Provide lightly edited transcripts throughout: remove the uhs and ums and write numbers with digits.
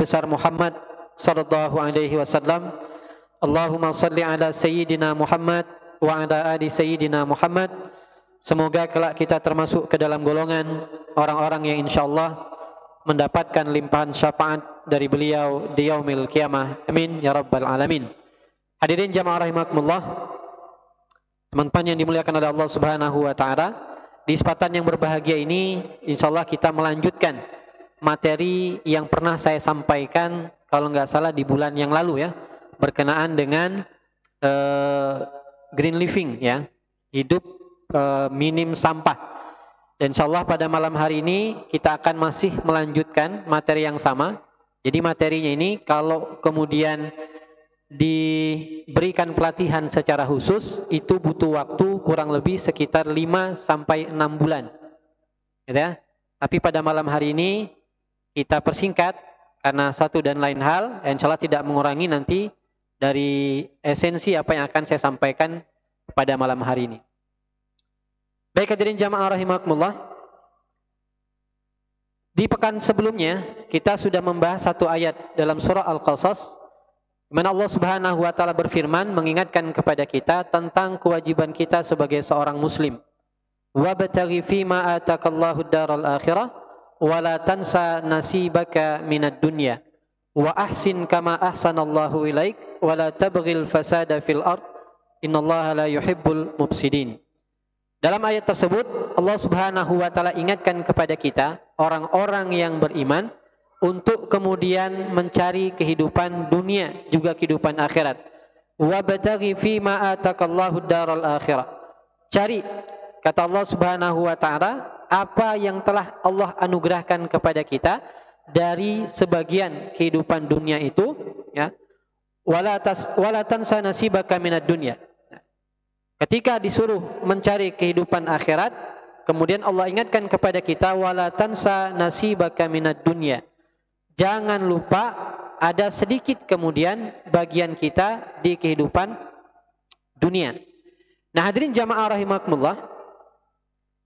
besar Muhammad sallallahu alaihi wasallam. Allahumma salli ala sayyidina Muhammad wa ala ali sayyidina Muhammad. Semoga kelak kita termasuk ke dalam golongan orang-orang yang insyaallah mendapatkan limpahan syafaat dari beliau di yaumil qiyamah. Amin ya rabbal alamin. Hadirin jamaah rahimakumullah, teman-teman yang dimuliakan oleh Allah Subhanahu wa taala, di kesempatan yang berbahagia ini insyaallah kita melanjutkan materi yang pernah saya sampaikan kalau nggak salah di bulan yang lalu ya, berkenaan dengan green living ya, hidup minim sampah. Dan insyaallah pada malam hari ini kita akan masih melanjutkan materi yang sama. Jadi materinya ini kalau kemudian diberikan pelatihan secara khusus itu butuh waktu kurang lebih sekitar 5 sampai 6 bulan. Gitu ya. Tapi pada malam hari ini kita persingkat karena satu dan lain hal, insyaallah tidak mengurangi nanti dari esensi apa yang akan saya sampaikan pada malam hari ini. Baik hadirin jamaah rahimakumullah. Di pekan sebelumnya kita sudah membahas satu ayat dalam surah Al-Qasas di mana Allah Subhanahu wa taala berfirman mengingatkan kepada kita tentang kewajiban kita sebagai seorang muslim. Wabtaghi fima atakallahu daral akhirah wa la tansa nasibaka minad dunya wa ahsin kama ahsanallahu ilaik wa la tabghil fasada fil ard innallaha la yuhibbul mufsidin. Dalam ayat tersebut Allah Subhanahu wa taala ingatkan kepada kita orang-orang yang beriman untuk kemudian mencari kehidupan dunia juga kehidupan akhirat. Wabtaghi fima atakallahu daral akhirah. Cari, kata Allah Subhanahu wa taala, apa yang telah Allah anugerahkan kepada kita dari sebagian kehidupan dunia itu ya. Wala tansa nasibaka minad dunya. Ketika disuruh mencari kehidupan akhirat, kemudian Allah ingatkan kepada kita wala tansa nasibaka minad dunya. Jangan lupa ada sedikit kemudian bagian kita di kehidupan dunia. Nah, hadirin jamaah rahimakumullah,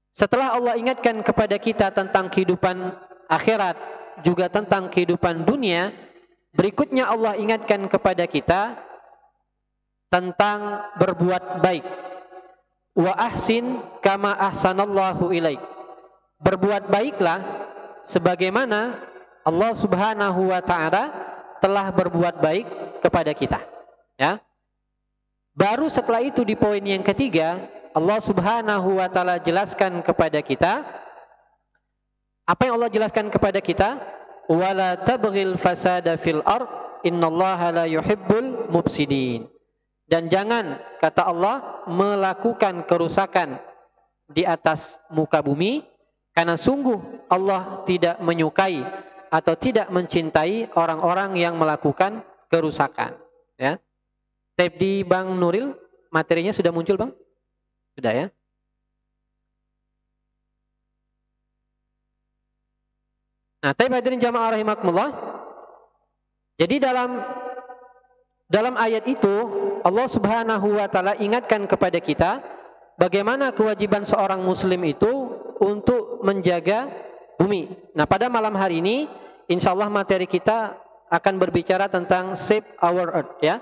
setelah Allah ingatkan kepada kita tentang kehidupan akhirat juga tentang kehidupan dunia, berikutnya Allah ingatkan kepada kita tentang berbuat baik. Wa ahsin kama ahsanallahu ilaik. Berbuat baiklah sebagaimana Allah Subhanahu wa taala telah berbuat baik kepada kita. Ya. Baru setelah itu di poin yang ketiga, Allah Subhanahu wa taala jelaskan kepada kita apa yang Allah jelaskan kepada kita, wala tabghil fasada fil ard innallaha la yuhibbul mufsidin. Dan jangan, kata Allah, melakukan kerusakan di atas muka bumi, karena sungguh Allah tidak menyukai atau tidak mencintai orang-orang yang melakukan kerusakan. Ya. Tab di Bang Nuril, materinya sudah muncul Bang? Sudah ya? Nah, tab hadirin jamaah rahimakumullah. Jadi dalam ayat itu Allah Subhanahu wa taala ingatkan kepada kita bagaimana kewajiban seorang muslim itu untuk menjaga bumi. Nah, pada malam hari ini insyaallah materi kita akan berbicara tentang save our earth ya.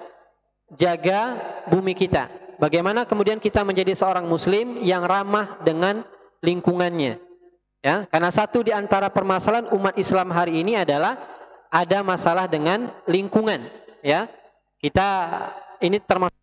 Jaga bumi kita. Bagaimana kemudian kita menjadi seorang muslim yang ramah dengan lingkungannya. Ya, karena satu di antara permasalahan umat Islam hari ini adalah ada masalah dengan lingkungan, ya. Kita ini termasuk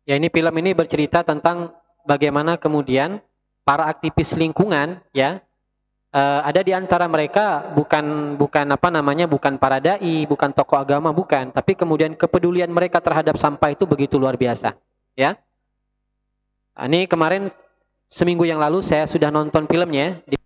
Ya, ini film ini bercerita tentang bagaimana kemudian para aktivis lingkungan ya, ada di antara mereka bukan bukan apa namanya bukan para dai, bukan tokoh agama, bukan, tapi kemudian kepedulian mereka terhadap sampah itu begitu luar biasa ya. Nah, ini kemarin seminggu yang lalu saya sudah nonton filmnya di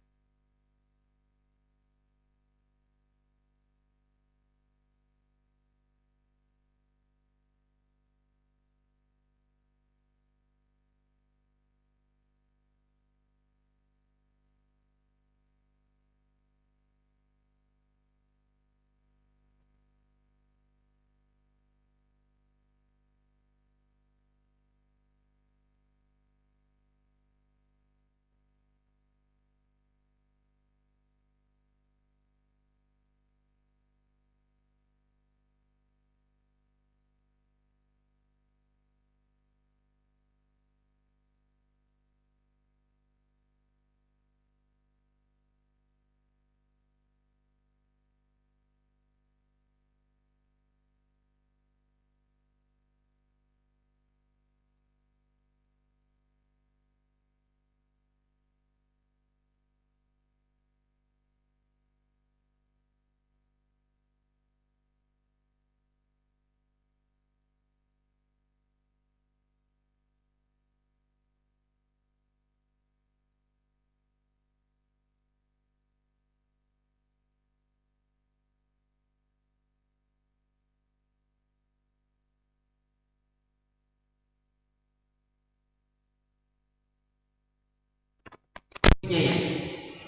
penyayang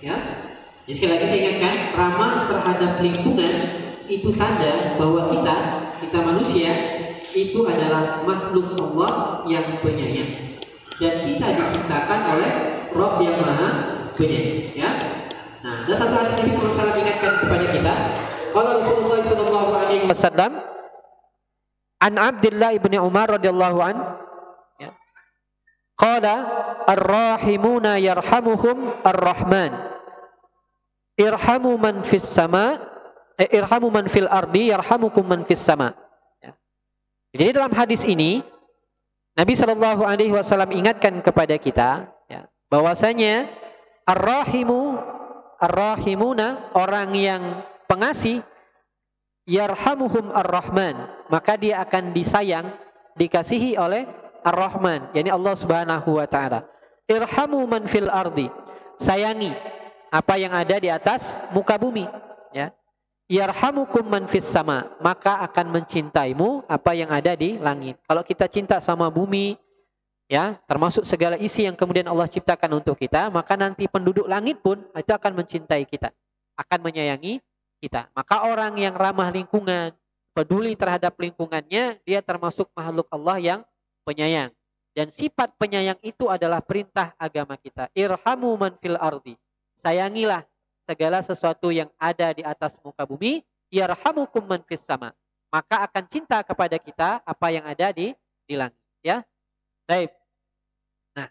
ya. Jadi sekali lagi saya ingatkan, ramah terhadap lingkungan itu tanda bahwa kita manusia itu adalah makhluk Allah yang penyayang, dan kita diciptakan oleh Rabb yang Maha Penyayang ya. Nah, ada satu hadis Nabi SAW ingatkan kepada kita, kalau Rasulullah SAW an Abdullah ibni Umar radhiyallahu an ya, qala ar-rahimuna yarhamuhum ar-rahman irhamu man fis sama irhamu man fil ardi yarhamukum man fis sama ya. Jadi dalam hadis ini Nabi Shallallahu Alaihi Wasallam ingatkan kepada kita ya, bahwasanya ar-rahimuna orang yang pengasih, yarhamuhum ar-rahman, maka dia akan disayang, dikasihi oleh ar-rahman, yakni Allah Subhanahu wa taala. Irhamu man fil ardi, sayangi apa yang ada di atas muka bumi ya. Yarhamukum man fis sama, maka akan mencintaimu apa yang ada di langit. Kalau kita cinta sama bumi ya, termasuk segala isi yang kemudian Allah ciptakan untuk kita, maka nanti penduduk langit pun itu akan mencintai kita, akan menyayangi kita. Maka orang yang ramah lingkungan, peduli terhadap lingkungannya, dia termasuk makhluk Allah yang penyayang. Dan sifat penyayang itu adalah perintah agama kita. Irhamu man fil ardi, sayangilah segala sesuatu yang ada di atas muka bumi, yarhamukum man fis sama, maka akan cinta kepada kita apa yang ada di langit ya. Baik. Nah,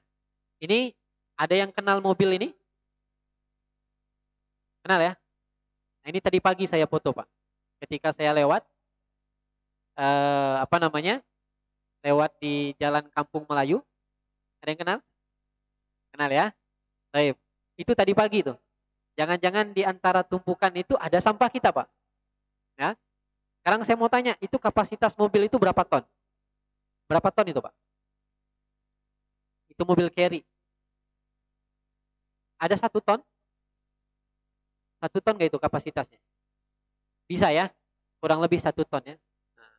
ini ada yang kenal mobil ini? Kenal ya? Nah, ini tadi pagi saya foto, Pak. Ketika saya lewat lewat di Jalan Kampung Melayu. Ada yang kenal? Kenal ya? Baik. Itu tadi pagi tuh. Jangan-jangan di antara tumpukan itu ada sampah kita, Pak. Ya. Sekarang saya mau tanya, itu kapasitas mobil itu berapa ton? Berapa ton itu, Pak? Itu mobil carry. Ada 1 ton? 1 ton nggak itu kapasitasnya? Bisa ya? Kurang lebih 1 ton ya. Nah,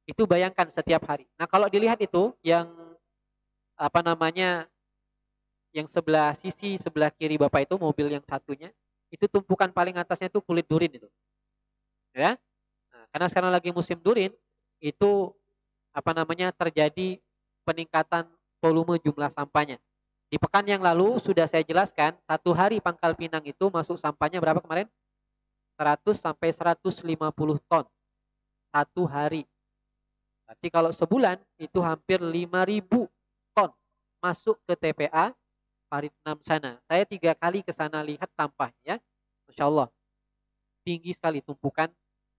itu bayangkan setiap hari. Nah, kalau dilihat itu yang yang sebelah kiri Bapak itu, mobil yang satunya, itu tumpukan paling atasnya itu kulit durin itu. Ya. Nah, karena sekarang lagi musim durin, itu terjadi peningkatan volume jumlah sampahnya. Di pekan yang lalu sudah saya jelaskan, 1 hari Pangkal Pinang itu masuk sampahnya berapa kemarin? 100 sampai 150 ton. 1 hari. Berarti kalau sebulan itu hampir 5.000 ton masuk ke TPA Parit 6 sana. Saya 3 kali ke sana lihat sampahnya. Masya Allah. Tinggi sekali tumpukan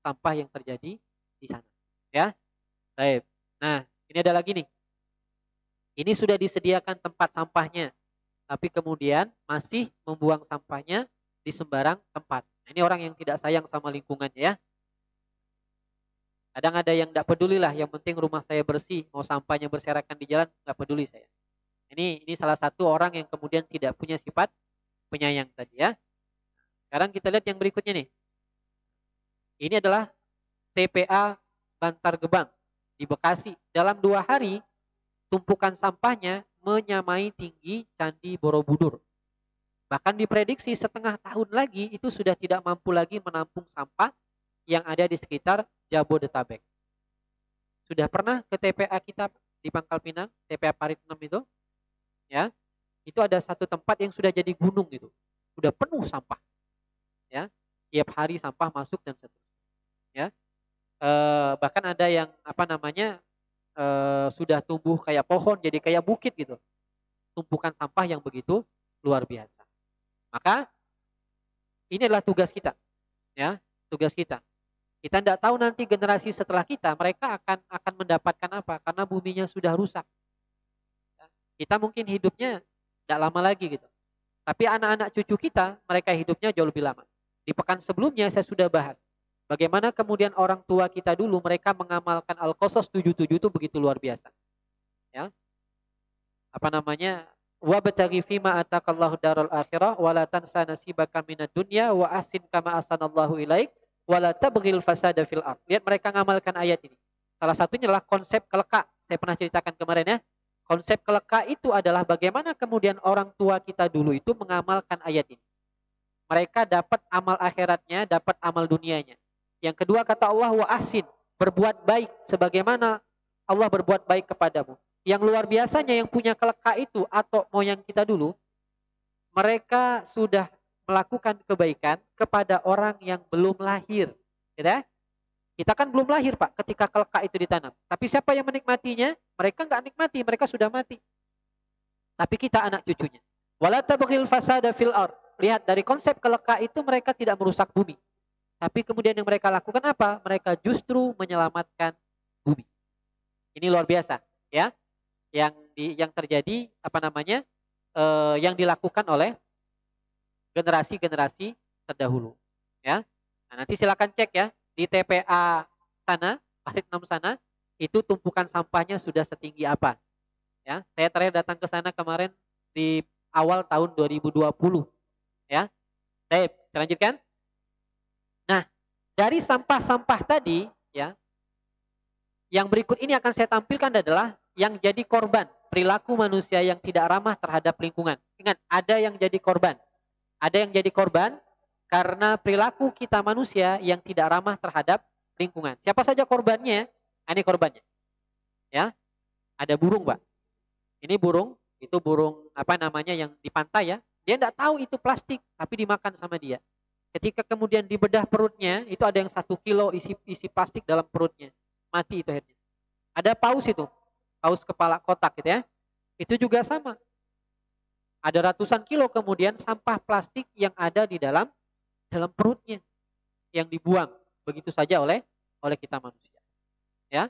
sampah yang terjadi di sana. Ya. Baik. Nah, ini ada lagi nih. Ini sudah disediakan tempat sampahnya, tapi kemudian masih membuang sampahnya di sembarang tempat. Nah, ini orang yang tidak sayang sama lingkungannya ya. Kadang ada yang tidak peduli lah, yang penting rumah saya bersih, mau sampahnya berserakan di jalan, nggak peduli saya. Ini salah satu orang yang kemudian tidak punya sifat penyayang tadi ya. Sekarang kita lihat yang berikutnya nih. Ini adalah TPA Bantar Gebang di Bekasi. Dalam 2 hari, tumpukan sampahnya menyamai tinggi Candi Borobudur. Bahkan diprediksi setengah tahun lagi itu sudah tidak mampu lagi menampung sampah yang ada di sekitar Jabodetabek. Sudah pernah ke TPA kita di Pangkal Pinang, TPA Parit 6 itu? Ya. Itu ada satu tempat yang sudah jadi gunung gitu. Sudah penuh sampah. Ya. Tiap hari sampah masuk dan seterusnya. Ya. Bahkan ada yang sudah tumbuh kayak pohon jadi kayak bukit gitu. Tumpukan sampah yang begitu luar biasa. Maka ini adalah tugas kita, ya, tugas kita. Kita tidak tahu nanti generasi setelah kita mereka akan mendapatkan apa karena buminya sudah rusak. Kita mungkin hidupnya tidak lama lagi gitu. Tapi anak-anak cucu kita mereka hidupnya jauh lebih lama. Di pekan sebelumnya saya sudah bahas bagaimana kemudian orang tua kita dulu mereka mengamalkan Al-Qasas 77 itu begitu luar biasa. Ya. Wabtaghi fima ataqallahu daral akhirah wa la tansa nasibaka minad dunya wa ahsin kama ahsanallahu ilaik wa la tabghil fasada fil ard. Lihat mereka ngamalkan ayat ini. Salah satunya adalah konsep keleka. Saya pernah ceritakan kemarin ya. Konsep keleka itu adalah bagaimana kemudian orang tua kita dulu itu mengamalkan ayat ini. Mereka dapat amal akhiratnya, dapat amal dunianya. Yang kedua kata Allah wa ahsin, berbuat baik sebagaimana Allah berbuat baik kepadamu. Yang luar biasanya yang punya keleka itu atau moyang kita dulu, mereka sudah melakukan kebaikan kepada orang yang belum lahir. Ya? Kita kan belum lahir Pak ketika keleka itu ditanam. Tapi siapa yang menikmatinya? Mereka nggak nikmati, mereka sudah mati. Tapi kita anak cucunya. Wala tabghil fasada fil ard. Lihat dari konsep keleka itu mereka tidak merusak bumi. Tapi kemudian yang mereka lakukan apa? Mereka justru menyelamatkan bumi. Ini luar biasa, ya. Yang terjadi yang dilakukan oleh generasi-generasi terdahulu, ya. Nah, nanti silakan cek ya di TPA sana, Parit 6 sana, itu tumpukan sampahnya sudah setinggi apa. Ya, saya terakhir datang ke sana kemarin di awal tahun 2020, ya. Baik, lanjutkan. Nah, dari sampah-sampah tadi, ya, yang berikut ini akan saya tampilkan adalah yang jadi korban perilaku manusia yang tidak ramah terhadap lingkungan. Ingat, ada yang jadi korban. Ada yang jadi korban karena perilaku kita manusia yang tidak ramah terhadap lingkungan. Siapa saja korbannya? Ini korbannya. Ya. Ada burung, Pak. Ini burung, itu burung yang di pantai ya. Dia tidak tahu itu plastik, tapi dimakan sama dia. Ketika kemudian dibedah perutnya, itu ada yang 1 kilo isi plastik dalam perutnya. Mati itu akhirnya. Ada paus itu. Paus kepala kotak gitu ya. Itu juga sama. Ada ratusan kilo kemudian sampah plastik yang ada di dalam perutnya yang dibuang begitu saja oleh kita manusia. Ya.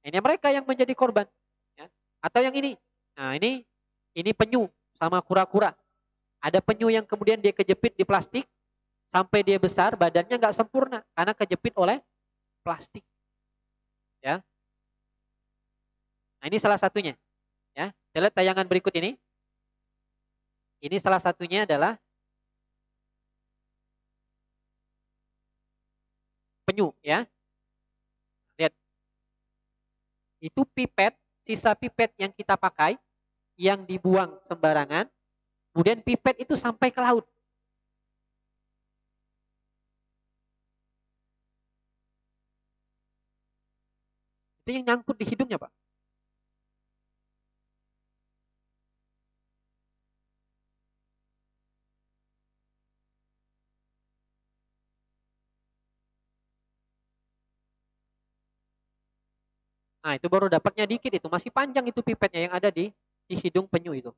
Ini mereka yang menjadi korban, ya. Atau yang ini. Nah, ini penyu sama kura-kura. Ada penyu yang kemudian dia kejepit di plastik sampai dia besar, badannya nggak sempurna karena kejepit oleh plastik. Ya. Nah, ini salah satunya. Ya, kita lihat tayangan berikut ini. Ini salah satunya adalah penyu, ya. Lihat. Itu pipet, sisa pipet yang kita pakai yang dibuang sembarangan, kemudian pipet itu sampai ke laut. Itu yang nyangkut di hidungnya, Pak. Nah, itu baru dapatnya dikit itu. Masih panjang itu pipetnya yang ada di hidung penyu itu.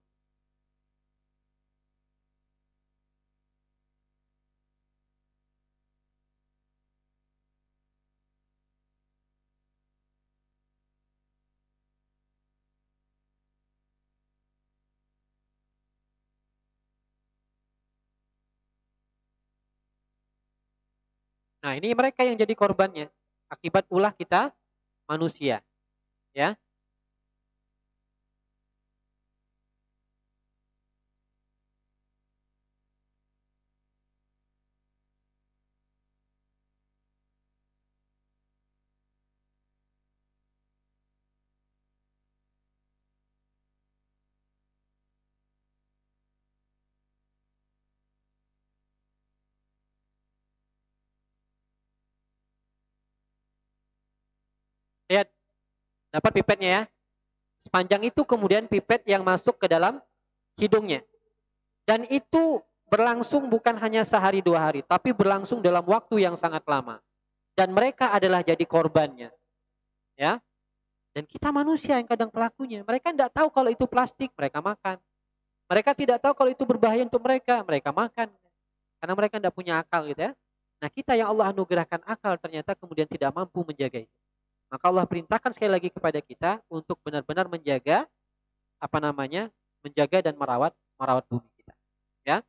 Nah, ini mereka yang jadi korbannya akibat ulah kita manusia, ya. Lihat, dapat pipetnya ya. Sepanjang itu kemudian pipet yang masuk ke dalam hidungnya. Dan itu berlangsung bukan hanya sehari dua hari, tapi berlangsung dalam waktu yang sangat lama. Dan mereka adalah jadi korbannya, ya. Dan kita manusia yang kadang pelakunya. Mereka tidak tahu kalau itu plastik, mereka makan. Mereka tidak tahu kalau itu berbahaya untuk mereka, mereka makan. Karena mereka tidak punya akal gitu ya. Nah, kita yang Allah anugerahkan akal ternyata kemudian tidak mampu menjaga itu. Maka Allah perintahkan sekali lagi kepada kita untuk benar-benar menjaga apa namanya? Menjaga dan merawat bumi kita. Ya.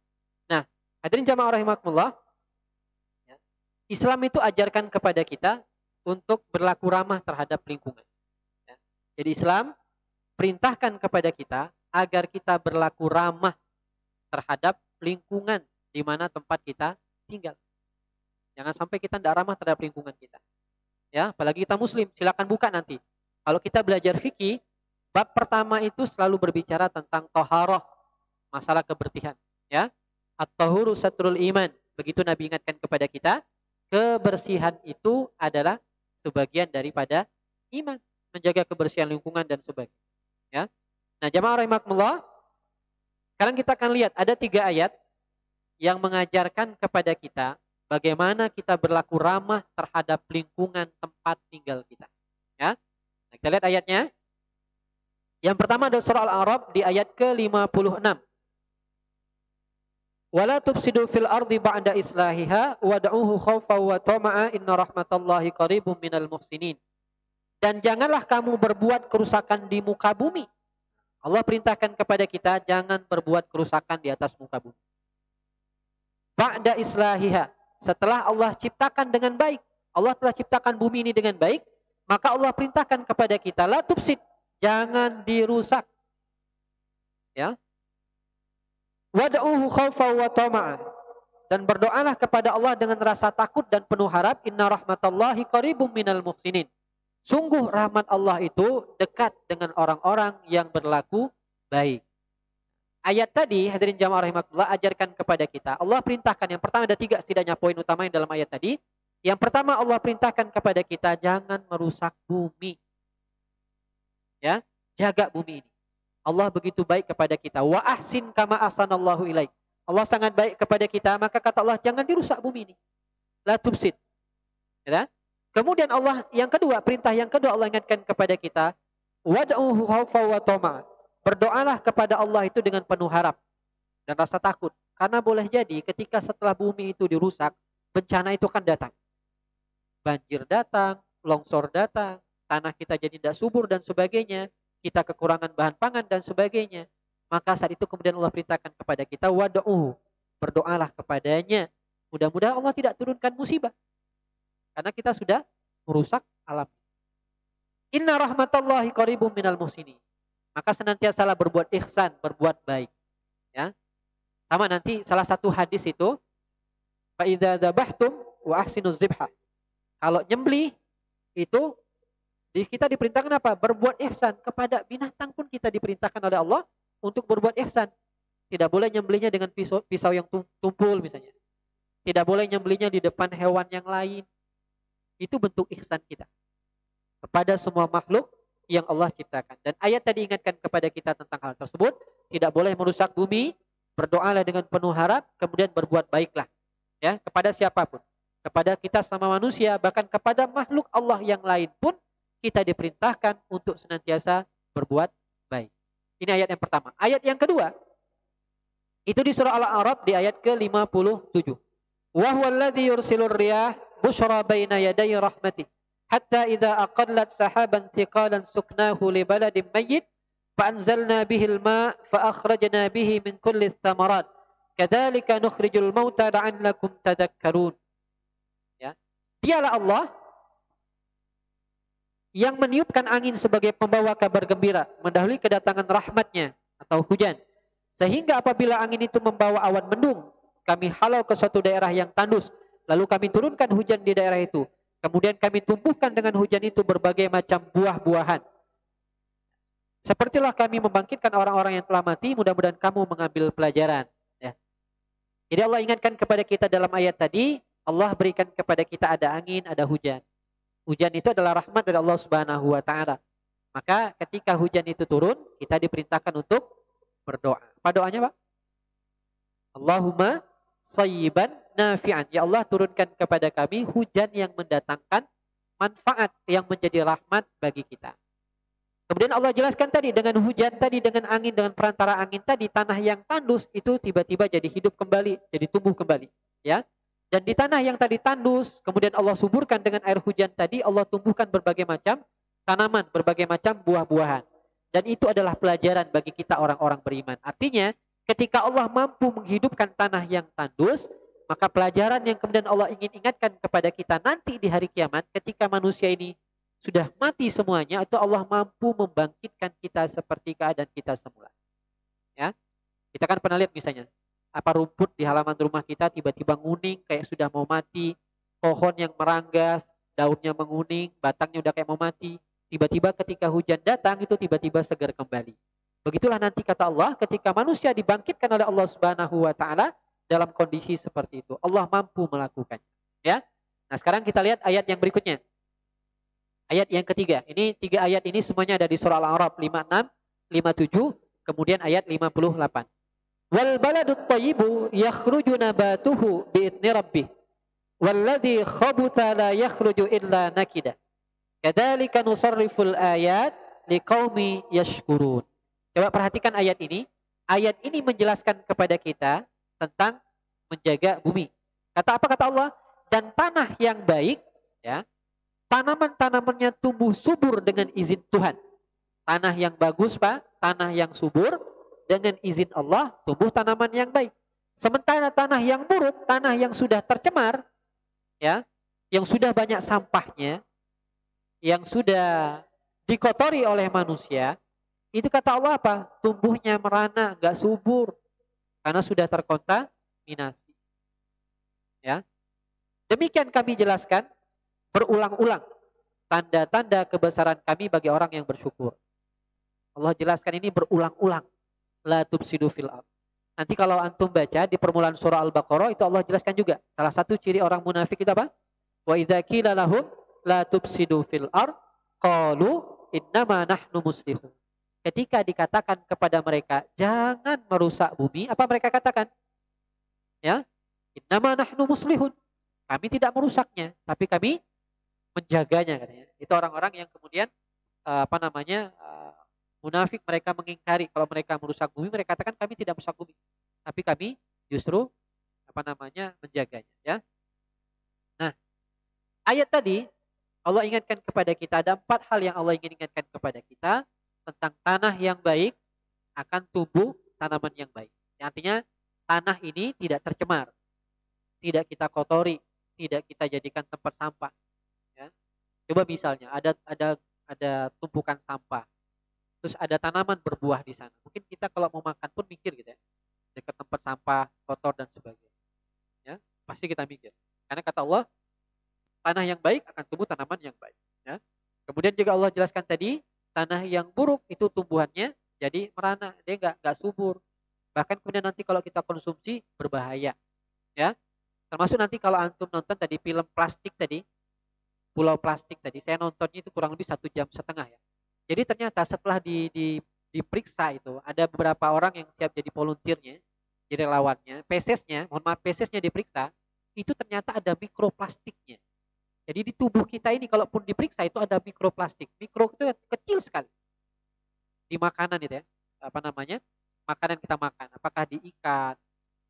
Nah, hadirin jamaah rahimakumullah, ya, Islam itu ajarkan kepada kita untuk berlaku ramah terhadap lingkungan. Ya. Jadi Islam perintahkan kepada kita agar kita berlaku ramah terhadap lingkungan di mana tempat kita tinggal. Jangan sampai kita tidak ramah terhadap lingkungan kita. Ya, apalagi kita muslim, silakan buka nanti. Kalau kita belajar fikih, bab pertama itu selalu berbicara tentang taharah, masalah kebersihan, ya. At-tahuru satrul iman. Begitu Nabi ingatkan kepada kita, kebersihan itu adalah sebagian daripada iman, menjaga kebersihan lingkungan dan sebagainya, ya. Nah, jamaah rahimakumullah, sekarang kita akan lihat ada 3 ayat yang mengajarkan kepada kita bagaimana kita berlaku ramah terhadap lingkungan tempat tinggal kita. Ya. Nah, kita lihat ayatnya. Yang pertama adalah surah Al-A'raf di ayat ke-56. Wala tufsidu fil ardi ba'da islahiha wad'uhu khawfan wa tama'a inna rahmatallahi qaribum minal muhsinin. Dan janganlah kamu berbuat kerusakan di muka bumi. Allah perintahkan kepada kita jangan berbuat kerusakan di atas muka bumi. Ba'da islahiha. Setelah Allah ciptakan dengan baik, Allah telah ciptakan bumi ini dengan baik, maka Allah perintahkan kepada kita, la tufsid, jangan dirusak. Ya. Wad'uhu khawfa wa tama'a. Dan berdoalah kepada Allah dengan rasa takut dan penuh harap, inna rahmatallahi qaribum minal muhsinin. Sungguh rahmat Allah itu dekat dengan orang-orang yang berlaku baik. Ayat tadi, hadirin jamaah rahimakumullah, ajarkan kepada kita. Allah perintahkan, yang pertama ada 3 setidaknya poin utama yang dalam ayat tadi. Yang pertama Allah perintahkan kepada kita, jangan merusak bumi. Ya, jaga bumi ini. Allah begitu baik kepada kita. Wa ahsin kama ahsanallahu ilaik. Allah sangat baik kepada kita, maka kata Allah, jangan dirusak bumi ini. La tufsid. Ya. Kemudian Allah, yang kedua, perintah yang kedua Allah ingatkan kepada kita, wad'uhu khawfa wa tama'a. Berdoalah kepada Allah itu dengan penuh harap dan rasa takut. Karena boleh jadi ketika setelah bumi itu dirusak, bencana itu akan datang. Banjir datang, longsor datang, tanah kita jadi tidak subur dan sebagainya. Kita kekurangan bahan pangan dan sebagainya. Maka saat itu kemudian Allah perintahkan kepada kita, wad'uhu. Berdoalah kepadanya. Mudah-mudahan Allah tidak turunkan musibah. Karena kita sudah merusak alam. Inna rahmatallahi qaribum minal muhsinin. Maka senantiasalah berbuat ihsan, berbuat baik. Ya. Sama nanti salah satu hadis itu, fa idza dzabhtum wa ahsinuz dzibha. Kalau nyembelih itu kita diperintahkan apa? Berbuat ihsan kepada binatang pun kita diperintahkan oleh Allah untuk berbuat ihsan. Tidak boleh nyembelihnya dengan pisau yang tumpul misalnya. Tidak boleh nyembelihnya di depan hewan yang lain. Itu bentuk ihsan kita kepada semua makhluk yang Allah ciptakan. Dan ayat tadi ingatkan kepada kita tentang hal tersebut. Tidak boleh merusak bumi. Berdoalah dengan penuh harap. Kemudian berbuat baiklah. Ya, kepada siapapun. Kepada kita sama manusia. Bahkan kepada makhluk Allah yang lain pun. Kita diperintahkan untuk senantiasa berbuat baik. Ini ayat yang pertama. Ayat yang kedua. Itu di surah Al-A'raf di ayat ke-57. Wa huwa alladhi yursilur riyah bushra baina yaday rahmatih. Hatta idza aqallat sahaban thiqalan suknahu li baladin mayyit fa anzalna bihil ma' fa akhrajna bihi min kulli thamarat kadzalika nukhrijul mauta la'allakum tadhakkarun. Ya. Dialah Allah yang meniupkan angin sebagai pembawa kabar gembira, mendahului kedatangan rahmatnya atau hujan. Sehingga apabila angin itu membawa awan mendung, kami halau ke suatu daerah yang tandus, lalu kami turunkan hujan di daerah itu. Kemudian kami tumbuhkan dengan hujan itu berbagai macam buah-buahan. Sepertilah kami membangkitkan orang-orang yang telah mati, mudah-mudahan kamu mengambil pelajaran. Ya. Jadi Allah ingatkan kepada kita dalam ayat tadi, Allah berikan kepada kita ada angin, ada hujan. Hujan itu adalah rahmat dari Allah Subhanahu wa taala. Maka ketika hujan itu turun, kita diperintahkan untuk berdoa. Apa doanya, Pak? Allahumma sayyiban nafi'an. Ya Allah, turunkan kepada kami hujan yang mendatangkan manfaat, yang menjadi rahmat bagi kita. Kemudian Allah jelaskan tadi, dengan hujan tadi, dengan angin, dengan perantara angin tadi, tanah yang tandus itu tiba-tiba jadi hidup kembali, jadi tumbuh kembali. Ya. Dan di tanah yang tadi tandus, kemudian Allah suburkan dengan air hujan tadi, Allah tumbuhkan berbagai macam tanaman, berbagai macam buah-buahan. Dan itu adalah pelajaran bagi kita orang-orang beriman. Artinya, ketika Allah mampu menghidupkan tanah yang tandus, maka pelajaran yang kemudian Allah ingin ingatkan kepada kita nanti di hari kiamat, ketika manusia ini sudah mati semuanya, itu Allah mampu membangkitkan kita seperti keadaan kita semula. Ya, kita kan pernah lihat misalnya, apa rumput di halaman rumah kita tiba-tiba nguning kayak sudah mau mati, pohon yang meranggas, daunnya menguning, batangnya udah kayak mau mati, tiba-tiba ketika hujan datang itu tiba-tiba segar kembali. Begitulah nanti kata Allah, ketika manusia dibangkitkan oleh Allah Subhanahu wa taala dalam kondisi seperti itu, Allah mampu melakukannya. Ya. Nah, sekarang kita lihat ayat yang berikutnya. Ayat yang ketiga. Ini 3 ayat ini semuanya ada di surah Al-A'raf 56, 57, kemudian ayat 58. Wal baladut thayyibu yakhruju nabatuhu bi'idni rabbih walladzi khabutha la yakhruju illa nakida. Kadzalika nusarriful ayat liqaumi yashkurun. Coba perhatikan ayat ini. Ayat ini menjelaskan kepada kita tentang menjaga bumi. Kata apa kata Allah? Dan tanah yang baik, ya, tanaman-tanamannya tumbuh subur dengan izin Tuhan. Tanah yang bagus, Pak, tanah yang subur, dengan izin Allah tumbuh tanaman yang baik. Sementara tanah yang buruk, tanah yang sudah tercemar, ya, yang sudah banyak sampahnya, yang sudah dikotori oleh manusia, itu kata Allah apa? Tumbuhnya merana, nggak subur, karena sudah terkontaminasi. Ya, demikian kami jelaskan berulang-ulang tanda-tanda kebesaran kami bagi orang yang bersyukur. Allah jelaskan ini berulang-ulang. La tufsidu fil ard. Nanti kalau antum baca di permulaan surah Al-Baqarah itu Allah jelaskan juga. Salah satu ciri orang munafik itu apa? Wa idza qila lahum la tufsidu fil ard qalu innama nahnu muslihun. Ketika dikatakan kepada mereka jangan merusak bumi, apa mereka katakan? Ya, innama nahnu muslihun. Kami tidak merusaknya, tapi kami menjaganya katanya. Itu orang-orang yang kemudian munafik, mereka mengingkari kalau mereka merusak bumi, mereka katakan kami tidak merusak bumi, tapi kami justru menjaganya, ya. Nah, ayat tadi Allah ingatkan kepada kita ada 4 hal yang Allah ingin ingatkan kepada kita tentang tanah yang baik akan tumbuh tanaman yang baik. Artinya tanah ini tidak tercemar, tidak kita kotori, tidak kita jadikan tempat sampah. Ya. Coba misalnya ada tumpukan sampah. Terus ada tanaman berbuah di sana. Mungkin kita kalau mau makan pun mikir gitu ya. Dekat tempat sampah, kotor dan sebagainya. Ya, pasti kita mikir. Karena kata Allah, tanah yang baik akan tumbuh tanaman yang baik. Ya. Kemudian juga Allah jelaskan tadi, tanah yang buruk itu tumbuhannya jadi merana, dia nggak subur. Bahkan kemudian nanti kalau kita konsumsi berbahaya. Ya. Termasuk nanti kalau antum nonton tadi film plastik tadi, Pulau Plastik tadi, saya nontonnya itu kurang lebih 1,5 jam ya. Jadi ternyata setelah diperiksa itu, ada beberapa orang yang siap jadi volunteernya, jadi relawannya, fesesnya diperiksa, itu ternyata ada mikroplastiknya. Jadi di tubuh kita ini kalaupun diperiksa itu ada mikroplastik. Mikro itu kecil sekali. Di makanan itu ya, makanan kita makan, apakah di ikan,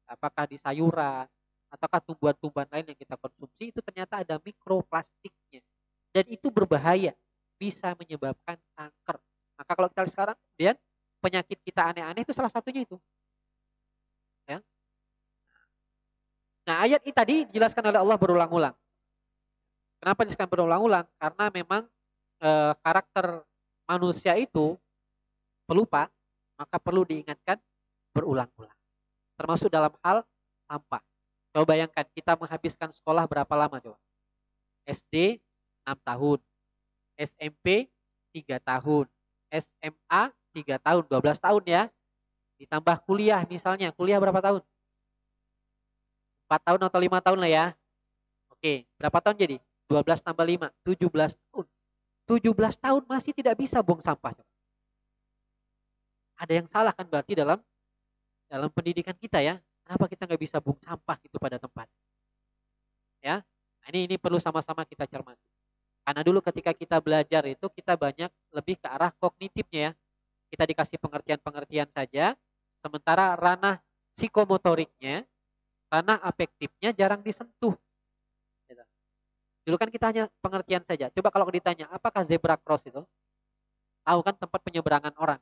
apakah di sayuran, ataukah tumbuhan-tumbuhan lain yang kita konsumsi, itu ternyata ada mikroplastiknya. Dan itu berbahaya. Bisa menyebabkan kanker. Maka kalau kita lihat sekarang, kemudian penyakit kita aneh-aneh itu salah satunya itu. Ya. Nah, ayat ini tadi dijelaskan oleh Allah berulang-ulang. Kenapa disebutkan berulang-ulang? Karena memang karakter manusia itu pelupa, maka perlu diingatkan berulang-ulang. Termasuk dalam hal sampah. Coba bayangkan kita menghabiskan sekolah berapa lama coba? SD 6 tahun, SMP 3 tahun, SMA 3 tahun, 12 tahun ya. Ditambah kuliah misalnya, kuliah berapa tahun? 4 tahun atau 5 tahun lah ya. Oke, berapa tahun jadi? 12 tambah 5, 17 tahun. 17 tahun masih tidak bisa buang sampah. Ada yang salah kan berarti dalam pendidikan kita ya. Kenapa kita nggak bisa buang sampah gitu pada tempat? Ya, nah, ini perlu sama-sama kita cermati. Karena dulu ketika kita belajar itu kita banyak lebih ke arah kognitifnya ya. Kita dikasih pengertian-pengertian saja, sementara ranah psikomotoriknya, ranah afektifnya jarang disentuh. Gitu. Dulu kan kita hanya pengertian saja. Coba kalau ditanya, apakah zebra cross itu? Tahu kan tempat penyeberangan orang.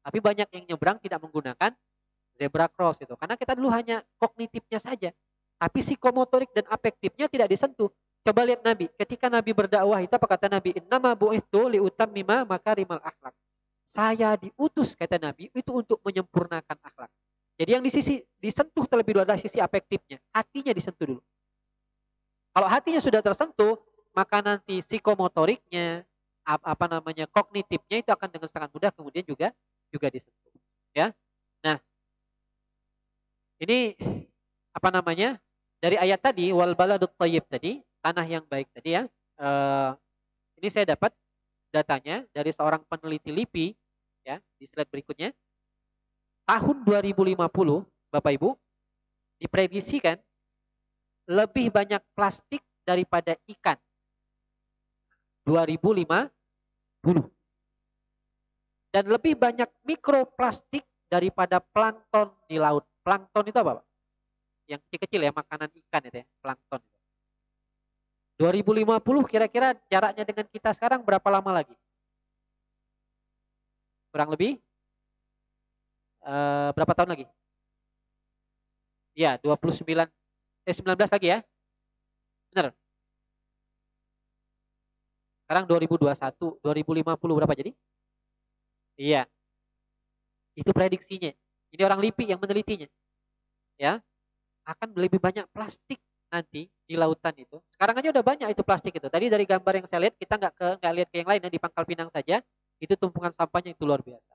Tapi banyak yang nyebrang tidak menggunakan zebra cross itu. Karena kita dulu hanya kognitifnya saja. Tapi psikomotorik dan afektifnya tidak disentuh. Coba lihat Nabi. Ketika Nabi berdakwah itu apa kata Nabi? Innama bu'ithu liutammima makarimal akhlak. Saya diutus kata Nabi itu untuk menyempurnakan akhlak. Jadi yang disentuh terlebih dulu adalah sisi afektifnya. Hatinya disentuh dulu. Kalau hatinya sudah tersentuh, maka nanti psikomotoriknya, kognitifnya itu akan dengan sangat mudah kemudian juga disentuh. Ya. Nah, ini dari ayat tadi wal baladut thayyib tadi, tanah yang baik tadi ya. Ini saya dapat datanya dari seorang peneliti LIPI ya, di slide berikutnya. Tahun 2050, Bapak Ibu, diprediksikan lebih banyak plastik daripada ikan. 2050. Dan lebih banyak mikroplastik daripada plankton di laut. Plankton itu apa, Pak? Yang kecil-kecil ya, makanan ikan itu ya, plankton. 2050 kira-kira jaraknya dengan kita sekarang berapa lama lagi? Kurang lebih berapa tahun lagi? Ya, 19 lagi ya. Benar. Sekarang 2021, 2050 berapa jadi? Iya. Itu prediksinya. Ini orang LIPI yang menelitinya. Ya. Akan lebih banyak plastik nanti di lautan itu. Sekarang aja udah banyak itu plastik itu. Tadi dari gambar yang saya lihat, kita nggak lihat ke yang lain ya, di Pangkal Pinang saja, itu tumpukan sampahnya itu luar biasa.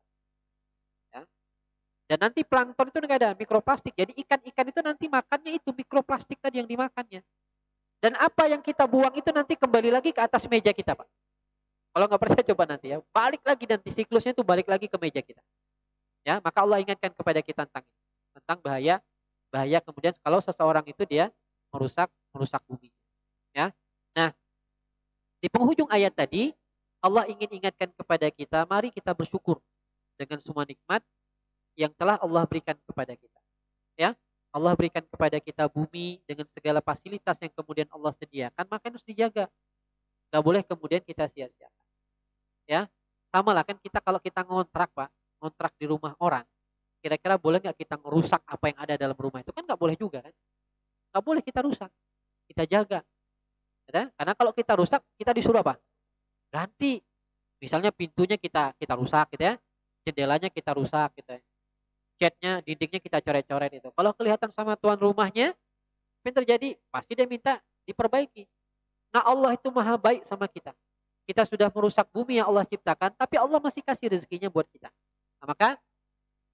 Ya. Dan nanti plankton itu nggak ada mikroplastik. Jadi ikan-ikan itu nanti makannya itu mikroplastik tadi yang dimakannya. Dan apa yang kita buang itu nanti kembali lagi ke atas meja kita, Pak. Kalau nggak percaya coba nanti ya, balik lagi nanti siklusnya itu balik lagi ke meja kita. Ya, maka Allah ingatkan kepada kita tentang bahaya kemudian kalau seseorang itu dia merusak bumi. Ya. Nah, di penghujung ayat tadi Allah ingin ingatkan kepada kita, mari kita bersyukur dengan semua nikmat yang telah Allah berikan kepada kita. Ya. Allah berikan kepada kita bumi dengan segala fasilitas yang kemudian Allah sediakan, maka harus dijaga. Gak boleh kemudian kita sia-siakan. Ya, sama lah kan kalau kita ngontrak, Pak, ngontrak di rumah orang, kira-kira boleh nggak kita merusak apa yang ada dalam rumah itu? Kan nggak boleh juga kan? Nggak boleh kita rusak, kita jaga. Ya? Karena kalau kita rusak, kita disuruh apa? Ganti. Misalnya pintunya kita rusak, gitu ya, jendelanya kita rusak, gitu ya. Catnya, dindingnya kita coret-coret itu. Kalau kelihatan sama tuan rumahnya, apa yang terjadi? Pasti dia minta diperbaiki. Nah, Allah itu maha baik sama kita. Kita sudah merusak bumi yang Allah ciptakan, tapi Allah masih kasih rezekinya buat kita. Nah, maka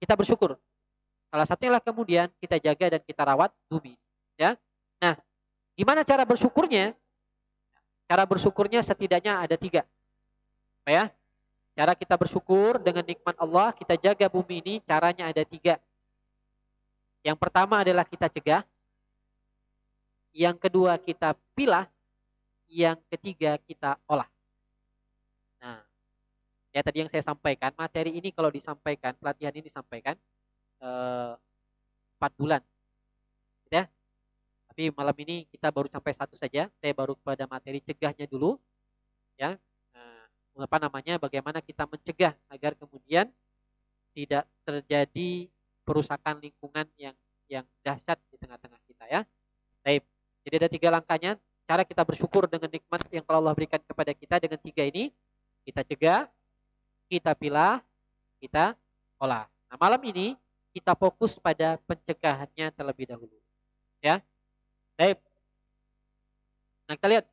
kita bersyukur. Salah satunya lah kemudian kita jaga dan kita rawat bumi. Ya. Nah, gimana cara bersyukurnya? Cara bersyukurnya setidaknya ada 3. Ya. Cara kita bersyukur dengan nikmat Allah, kita jaga bumi ini, caranya ada 3. Yang pertama adalah kita cegah. Yang kedua kita pilah. Yang ketiga kita olah. Nah, ya tadi yang saya sampaikan, materi ini kalau disampaikan, pelatihan ini disampaikan 4 bulan. Ya. Tapi malam ini kita baru sampai 1 saja. Saya baru pada materi cegahnya dulu. Ya. Bagaimana kita mencegah agar kemudian tidak terjadi perusakan lingkungan yang dahsyat di tengah-tengah kita ya. Baik. Jadi ada 3 langkahnya. cara kita bersyukur dengan nikmat yang telah Allah berikan kepada kita dengan 3 ini, kita cegah, kita pilah, kita olah. Nah, malam ini kita fokus pada pencegahannya terlebih dahulu. Ya. Baik. Nah, kita lihat.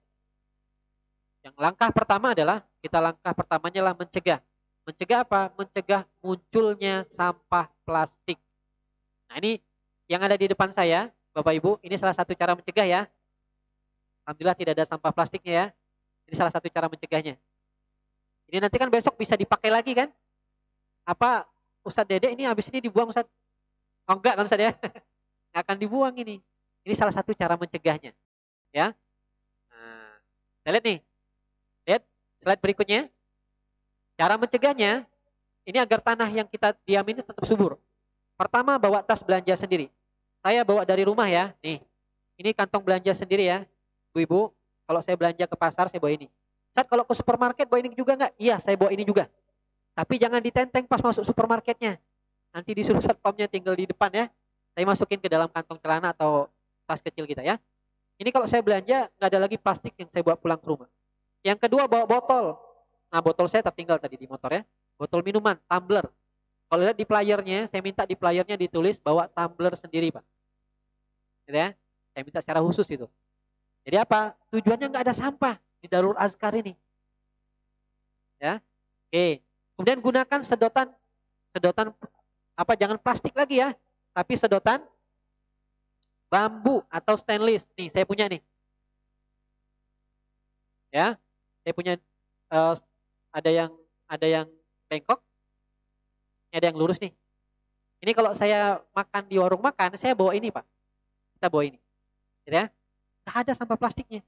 Yang langkah pertama adalah, langkah pertamanya adalah mencegah. Mencegah apa? Mencegah munculnya sampah plastik. Nah, ini yang ada di depan saya, Bapak Ibu, ini salah satu cara mencegah ya. Alhamdulillah tidak ada sampah plastiknya ya. Ini salah satu cara mencegahnya. Ini nanti kan besok bisa dipakai lagi kan? Apa Ustadz Dede ini habis ini dibuang Ustadz? Oh enggak kan Ustadz ya? Nggak akan dibuang ini. Ini salah satu cara mencegahnya. Ya. Nah, kita lihat nih. Lihat slide berikutnya. Cara mencegahnya, ini agar tanah yang kita diam ini tetap subur. Pertama, bawa tas belanja sendiri. Saya bawa dari rumah ya. Nih, ini kantong belanja sendiri ya. Bu-ibu, kalau saya belanja ke pasar, saya bawa ini. Saat kalau ke supermarket, bawa ini juga nggak? Iya, saya bawa ini juga. Tapi jangan ditenteng pas masuk supermarketnya. Nanti disuruh satpamnya tinggal di depan ya. Saya masukin ke dalam kantong celana atau tas kecil kita ya. Ini kalau saya belanja, nggak ada lagi plastik yang saya bawa pulang ke rumah. Yang kedua, bawa botol. Nah, botol saya tertinggal tadi di motor ya. Botol minuman, tumbler. Kalau lihat di playernya, saya minta di playernya ditulis bawa tumbler sendiri, Pak. Gitu ya. Saya minta secara khusus itu. Jadi apa? Tujuannya nggak ada sampah di Darul Azkar ini. Ya. Oke. Kemudian gunakan sedotan apa? Jangan plastik lagi ya, tapi sedotan bambu atau stainless. Nih, saya punya nih. Ya. Saya punya ada yang bengkok. Ini ada yang lurus nih. Ini kalau saya makan di warung makan, saya bawa ini, Pak. Kita bawa ini. Ya. Nggak ada sampah plastiknya.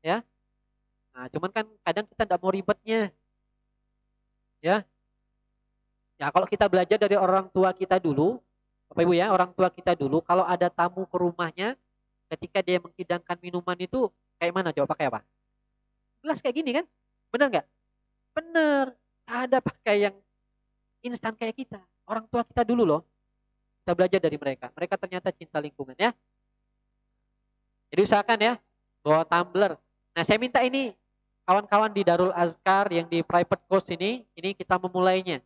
Ya. Nah, cuman kan kadang kita nggak mau ribetnya. Ya. Ya, kalau kita belajar dari orang tua kita dulu, Bapak Ibu ya, orang tua kita dulu, kalau ada tamu ke rumahnya, ketika dia menghidangkan minuman itu, kayak mana? Coba pakai apa? Gelas kayak gini kan? Bener nggak? Bener. Nggak ada pakai yang instan kayak kita. Orang tua kita dulu loh. Kita belajar dari mereka. Mereka ternyata cinta lingkungan ya. Jadi usahakan ya, bawa tumbler. Nah, saya minta ini kawan-kawan di Darul Azkar yang di private course ini kita memulainya.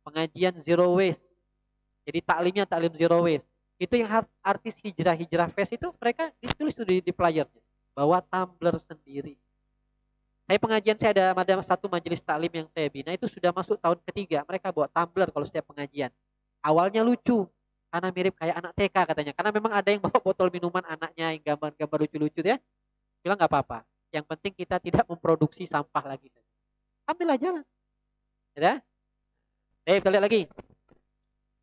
Pengajian zero waste. Jadi taklim zero waste. Itu yang artis hijrah fest itu mereka ditulis tuh di playernya. Bawa tumbler sendiri. Saya ada satu majelis taklim yang saya bina itu sudah masuk tahun ketiga. Mereka bawa tumbler kalau setiap pengajian. Awalnya lucu. Karena mirip kayak anak TK katanya. Karena memang ada yang bawa botol minuman anaknya yang gambar-gambar lucu-lucu ya. Bilang nggak apa-apa. Yang penting kita tidak memproduksi sampah lagi. Ambillah jalan. Ya. Kita lihat lagi.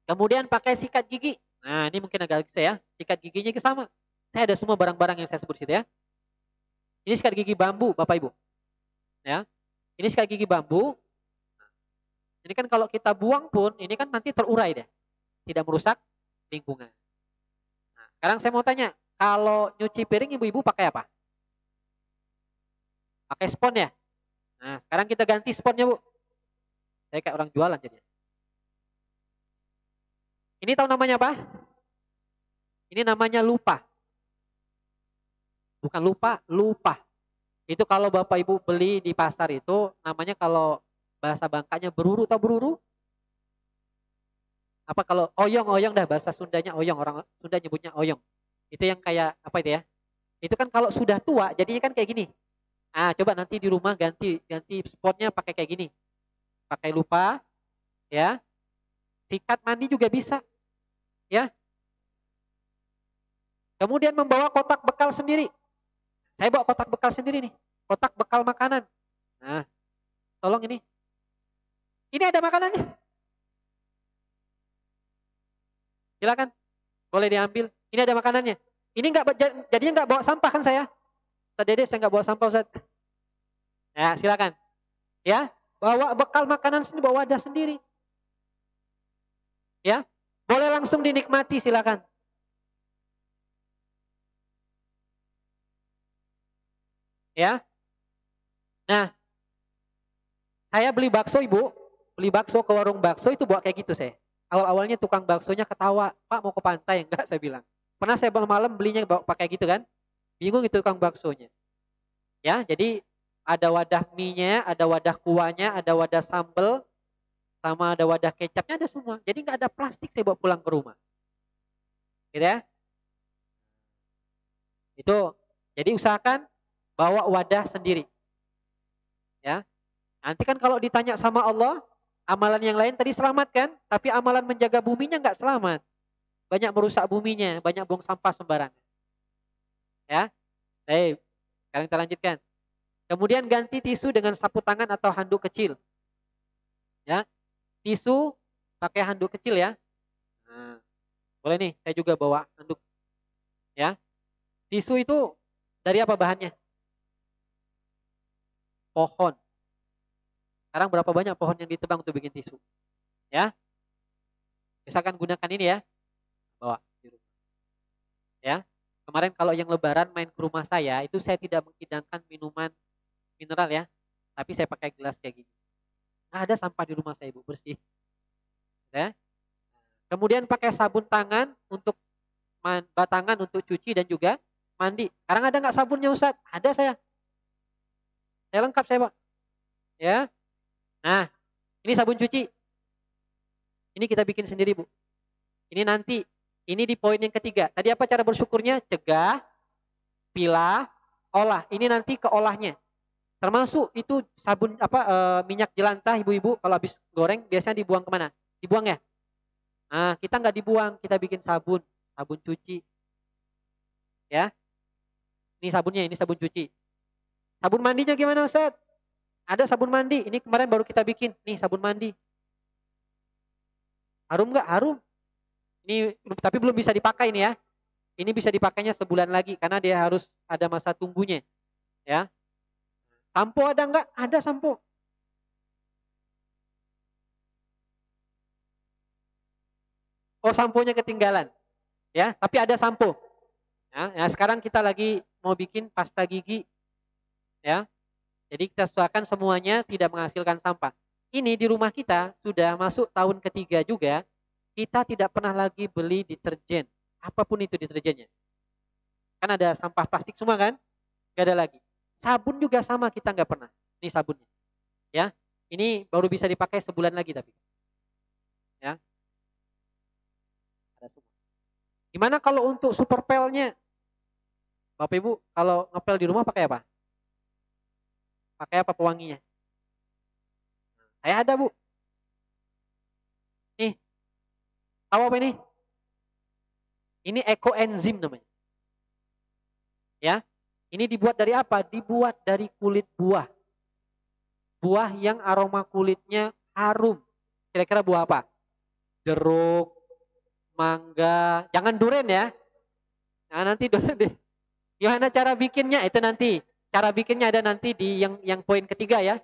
Kemudian pakai sikat gigi. Nah, ini mungkin agak saya ya. Sikat giginya sama. Saya ada semua barang-barang yang saya sebut situ ya. Ini sikat gigi bambu, Bapak Ibu. Ya. Ini sikat gigi bambu. Ini kan kalau kita buang pun, ini kan nanti terurai deh. Tidak merusak lingkungan. Nah, sekarang saya mau tanya, kalau nyuci piring ibu-ibu pakai apa? Pakai spon ya? Nah, sekarang kita ganti sponnya, Bu. Saya kayak orang jualan jadinya. Ini tahu namanya apa? Ini namanya lupa. Bukan lupa, lupa. Itu kalau Bapak Ibu beli di pasar itu, namanya kalau bahasa Bangkanya beruru, tahu beruru? Apa kalau oyong dah, bahasa Sundanya oyong, orang Sunda nyebutnya oyong. Itu yang kayak apa itu ya? Itu kan kalau sudah tua jadinya kan kayak gini. Ah, coba nanti di rumah ganti spotnya pakai kayak gini. Pakai lupa ya. Sikat mandi juga bisa. Ya. Kemudian membawa kotak bekal sendiri. Saya bawa kotak bekal sendiri nih. Kotak bekal makanan. Nah, tolong ini. Ini ada makanannya. Silakan, boleh diambil. Ini ada makanannya. Ini jadinya nggak bawa sampah kan saya? Ustaz Dede, saya nggak bawa sampah Ustaz. Ya, silakan. Ya, bawa bekal makanan sendiri, bawa wadah sendiri. Ya, boleh langsung dinikmati, silakan. Ya. Nah, saya beli bakso Ibu, beli bakso ke warung bakso itu bawa kayak gitu saya. Awal-awalnya tukang baksonya ketawa, Pak mau ke pantai? Enggak, saya bilang. Pernah saya malam belinya bawa pakai gitu kan. Bingung itu tukang baksonya. Ya, jadi ada wadah mie-nya, ada wadah kuahnya, ada wadah sambel, sama ada wadah kecapnya, ada semua. Jadi nggak ada plastik saya bawa pulang ke rumah. Gitu ya. Itu jadi usahakan bawa wadah sendiri. Ya. Nanti kan kalau ditanya sama Allah, amalan yang lain tadi selamat kan, tapi amalan menjaga buminya nggak selamat. Banyak merusak buminya, banyak buang sampah sembarangan. Ya. Baik, sekarang kita lanjutkan. Kemudian ganti tisu dengan sapu tangan atau handuk kecil. Ya, tisu pakai handuk kecil ya. Nah, boleh nih, saya juga bawa handuk. Ya, tisu itu dari apa bahannya? Pohon. Sekarang berapa banyak pohon yang ditebang untuk bikin tisu? Ya, misalkan gunakan ini ya, bawa di rumah. Ya, kemarin kalau yang Lebaran main ke rumah saya, itu saya tidak menghidangkan minuman mineral ya, tapi saya pakai gelas kayak gini. Nggak ada sampah di rumah saya, Bu, bersih. Ya. Kemudian pakai sabun tangan untuk batangan untuk cuci dan juga mandi. Sekarang ada nggak sabunnya Ustaz? Ada saya. Saya lengkap saya Pak. Ya. Nah, ini sabun cuci. Ini kita bikin sendiri Bu. Ini nanti, ini di poin yang ketiga. Tadi apa cara bersyukurnya? Cegah, pilah, olah. Ini nanti keolahnya. Termasuk itu sabun apa minyak jelantah ibu-ibu kalau habis goreng biasanya dibuang kemana? Dibuang ya? Nah, kita nggak dibuang, kita bikin sabun, sabun cuci. Ya, ini sabunnya, ini sabun cuci. Sabun mandinya gimana Ustaz? Ada sabun mandi, ini kemarin baru kita bikin. Nih sabun mandi. Harum nggak? Harum. Ini tapi belum bisa dipakai ini ya. Ini bisa dipakainya sebulan lagi karena dia harus ada masa tunggunya. Ya. Sampo ada nggak? Ada sampo. Oh samponya ketinggalan. Ya, tapi ada sampo. Ya, nah, sekarang kita lagi mau bikin pasta gigi. Ya. Jadi kita sesuaikan semuanya tidak menghasilkan sampah. Ini di rumah kita sudah masuk tahun ketiga juga. Kita tidak pernah lagi beli deterjen. Apapun itu deterjennya. Kan ada sampah plastik semua kan? Gak ada lagi. Sabun juga sama kita nggak pernah. Ini sabunnya. Ya, ini baru bisa dipakai sebulan lagi tapi. Ya, ada semua. Gimana kalau untuk super pelnya? Bapak Ibu, kalau ngepel di rumah pakai apa? Pakai apa pewanginya? Saya ada Bu. Nih, tahu apa ini? Ini ekoenzim namanya. Ya, ini dibuat dari apa? Dibuat dari kulit buah. Buah yang aroma kulitnya harum. Kira-kira buah apa? Jeruk, mangga, jangan durian ya. Nah, nanti durian deh. Gimana cara bikinnya? Itu nanti. Cara bikinnya ada nanti di yang poin ketiga ya.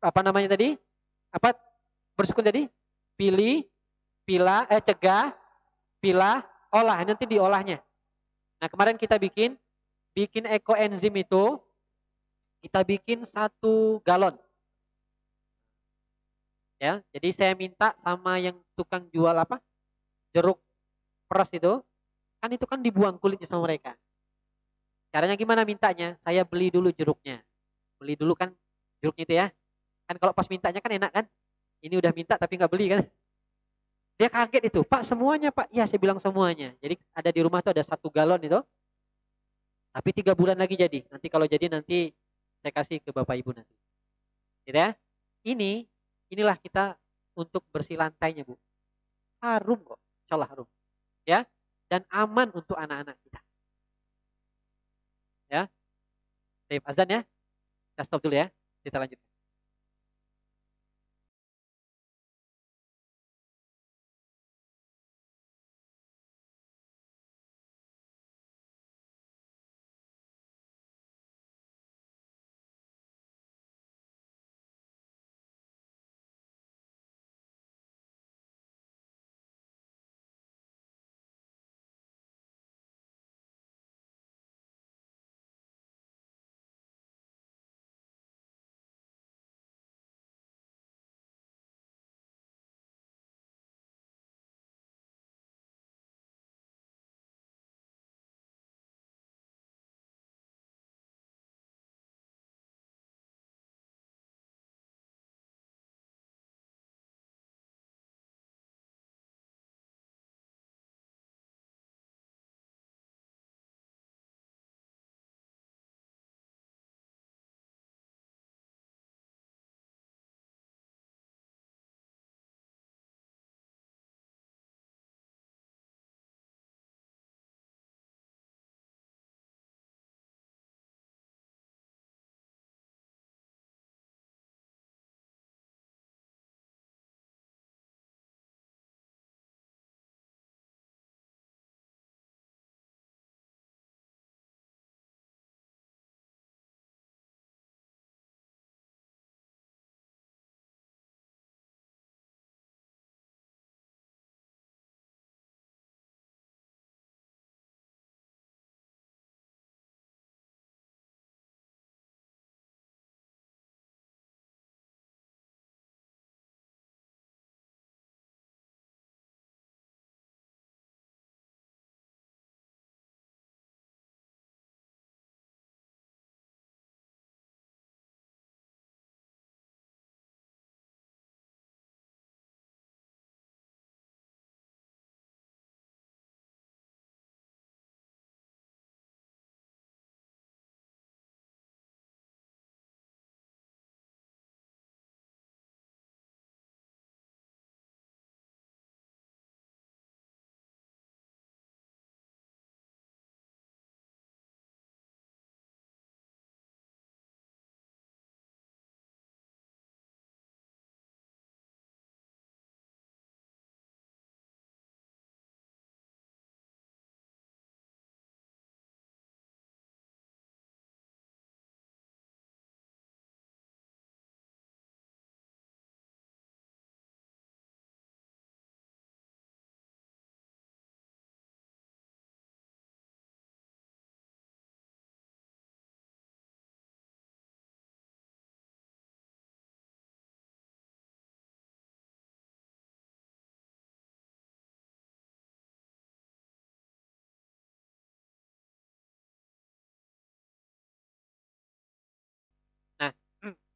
Apa namanya tadi? Apa bersyukur tadi? Pilih, cegah, pilah, olah. Nanti diolahnya. Nah, kemarin kita bikin ekoenzim itu kita bikin 1 galon. Ya, jadi saya minta sama yang tukang jual apa? Jeruk peras itu, kan itu kan dibuang kulitnya sama mereka. Caranya gimana mintanya? Saya beli dulu jeruknya. Beli dulu kan jeruknya itu ya. Kan kalau pas mintanya kan enak kan? Ini udah minta tapi nggak beli kan? Dia kaget itu, Pak semuanya Pak. Iya saya bilang semuanya. Jadi ada di rumah tuh ada 1 galon itu. Tapi 3 bulan lagi jadi. Nanti kalau jadi nanti saya kasih ke Bapak Ibu nanti. Gitu ya. Ini, inilah kita untuk bersih lantainya Bu. Harum kok. Insya Allah harum. Ya. Dan aman untuk anak-anak kita. Ya. Save azan ya. Kita stop dulu ya. Kita lanjut.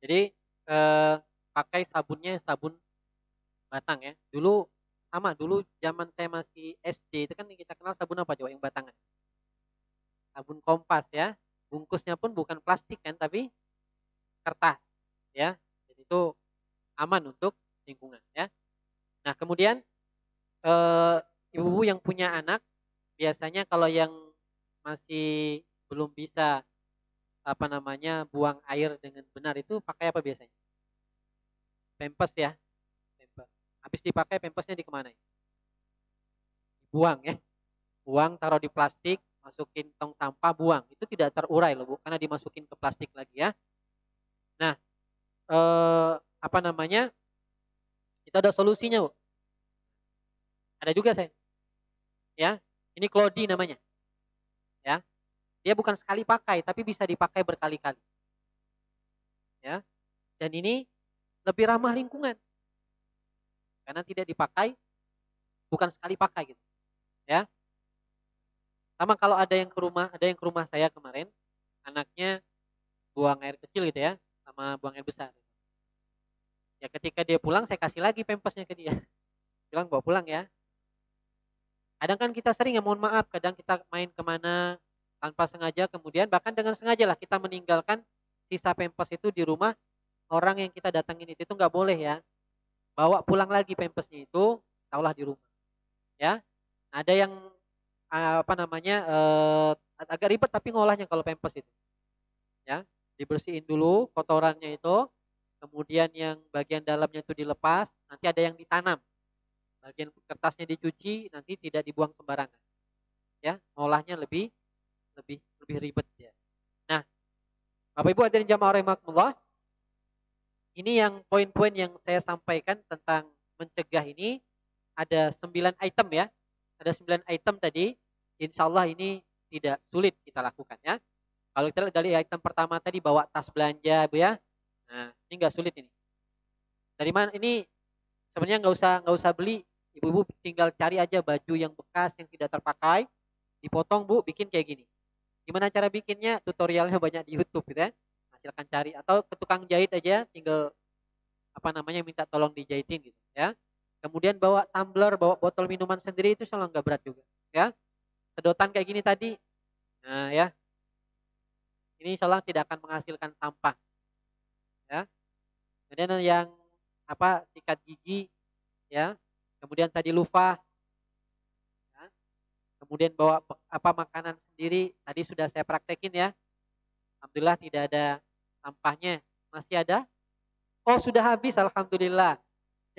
Jadi pakai sabunnya sabun batang ya. Dulu sama, dulu zaman saya masih SD itu kan kita kenal sabun apa coba yang batangan? Sabun Kompas ya. Bungkusnya pun bukan plastik kan, tapi kertas ya. Jadi itu aman untuk lingkungan ya. Nah, kemudian eh, ibu-ibu yang punya anak biasanya kalau yang masih belum bisa apa namanya buang air dengan benar itu pakai apa biasanya? Pampers ya, pampers. Habis dipakai pampersnya dikemanain? Buang ya, buang taruh di plastik, masukin tong sampah, buang. Itu tidak terurai loh Bu, karena dimasukin ke plastik lagi ya. Nah, apa namanya? Itu ada solusinya Bu. Ada juga saya, ya. Ini Clody namanya, ya. Dia bukan sekali pakai, tapi bisa dipakai berkali-kali, ya. Dan ini lebih ramah lingkungan karena tidak dipakai, bukan sekali pakai gitu, ya. Sama kalau ada yang ke rumah saya kemarin, anaknya buang air kecil gitu ya, sama buang air besar. Ya ketika dia pulang, saya kasih lagi pempesnya ke dia. Bilang bawa pulang ya. Kadang kan kita sering ya, mohon maaf, kadang kita main kemana tanpa sengaja, kemudian bahkan dengan sengaja lah kita meninggalkan sisa pempes itu di rumah orang yang kita datangin itu nggak boleh ya. Bawa pulang lagi pempesnya itu, taulah di rumah. Ya, ada yang apa namanya agak ribet tapi ngolahnya kalau pempes itu. Ya, dibersihin dulu kotorannya itu, kemudian yang bagian dalamnya itu dilepas, nanti ada yang ditanam. Bagian kertasnya dicuci, nanti tidak dibuang sembarangan. Ya, ngolahnya lebih lebih lebih ribet ya. Nah, Bapak Ibu hadirin jamaah rahimakumullah, ini yang poin-poin yang saya sampaikan tentang mencegah ini ada 9 item ya. Ada 9 item tadi. Insya Allah ini tidak sulit kita lakukan ya. Kalau kita lihat dari item pertama tadi bawa tas belanja Bu ya. Nah, ini nggak sulit ini. Dari mana ini sebenarnya nggak usah beli. Ibu-ibu tinggal cari aja baju yang bekas yang tidak terpakai, dipotong Bu, bikin kayak gini. Gimana cara bikinnya? Tutorialnya banyak di YouTube gitu ya. Nah, silakan cari atau ke tukang jahit aja, tinggal apa namanya minta tolong dijahitin gitu ya. Kemudian bawa tumbler, bawa botol minuman sendiri itu selalu nggak berat juga ya. Sedotan kayak gini tadi, nah ya, ini insya Allah tidak akan menghasilkan sampah ya. Kemudian yang apa sikat gigi ya. Kemudian tadi lupa, ya. Kemudian bawa apa makanan sendiri tadi sudah saya praktekin ya. Alhamdulillah tidak ada sampahnya. Masih ada? Oh sudah habis, alhamdulillah.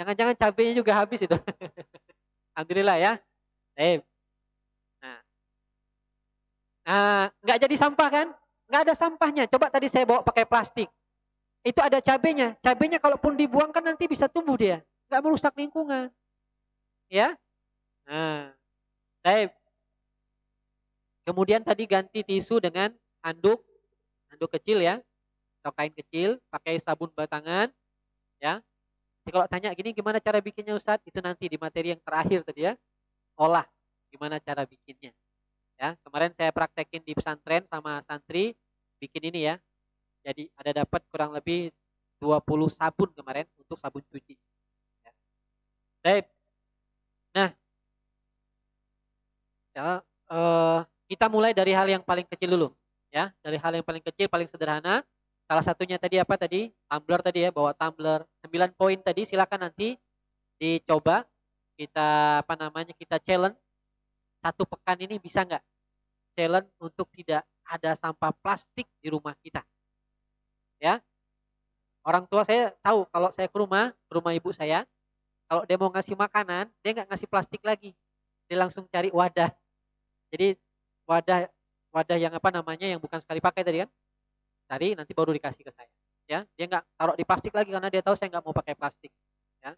Jangan-jangan cabenya juga habis itu. Alhamdulillah ya. Nah, nggak jadi sampah kan? Nggak ada sampahnya. Coba tadi saya bawa pakai plastik. Itu ada cabenya. Cabenya kalaupun dibuang kan nanti bisa tumbuh dia. Nggak merusak lingkungan. Ya. Nah, baik. Kemudian tadi ganti tisu dengan handuk, handuk kecil ya, atau kain kecil, pakai sabun batangan, ya. Jadi kalau tanya gini gimana cara bikinnya Ustadz? Itu nanti di materi yang terakhir tadi ya. Olah gimana cara bikinnya. Ya, kemarin saya praktekin di pesantren sama santri bikin ini ya. Jadi ada dapat kurang lebih 20 sabun kemarin untuk sabun cuci. Ya. Baik. Nah, ya, kita mulai dari hal yang paling kecil dulu. Ya, dari hal yang paling kecil, paling sederhana. Salah satunya tadi apa tadi? Tumbler tadi ya, bawa tumbler. 9 poin tadi silakan nanti dicoba. Kita apa namanya? Kita challenge. Satu pekan ini bisa nggak? Challenge untuk tidak ada sampah plastik di rumah kita. Ya, orang tua saya tahu kalau saya ke rumah ibu saya, kalau dia mau ngasih makanan, dia nggak ngasih plastik lagi, dia langsung cari wadah. Jadi wadah wadah yang apa namanya yang bukan sekali pakai tadi kan, cari nanti baru dikasih ke saya. Ya, dia nggak taruh di plastik lagi karena dia tahu saya nggak mau pakai plastik. Ya,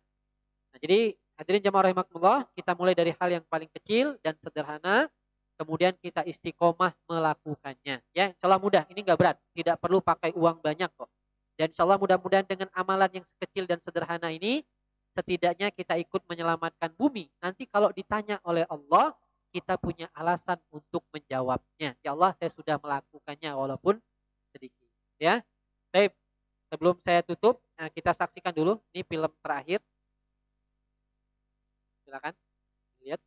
nah jadi hadirin jamaah rahimakumullah, kita mulai dari hal yang paling kecil dan sederhana, kemudian kita istiqomah melakukannya. Ya, insya Allah mudah, ini nggak berat, tidak perlu pakai uang banyak kok. Dan insya Allah mudah-mudahan dengan amalan yang kecil dan sederhana ini, setidaknya kita ikut menyelamatkan bumi. Nanti kalau ditanya oleh Allah, kita punya alasan untuk menjawabnya. Ya Allah, saya sudah melakukannya walaupun sedikit. Ya, baik. Sebelum saya tutup, kita saksikan dulu ini film terakhir. Silakan lihat.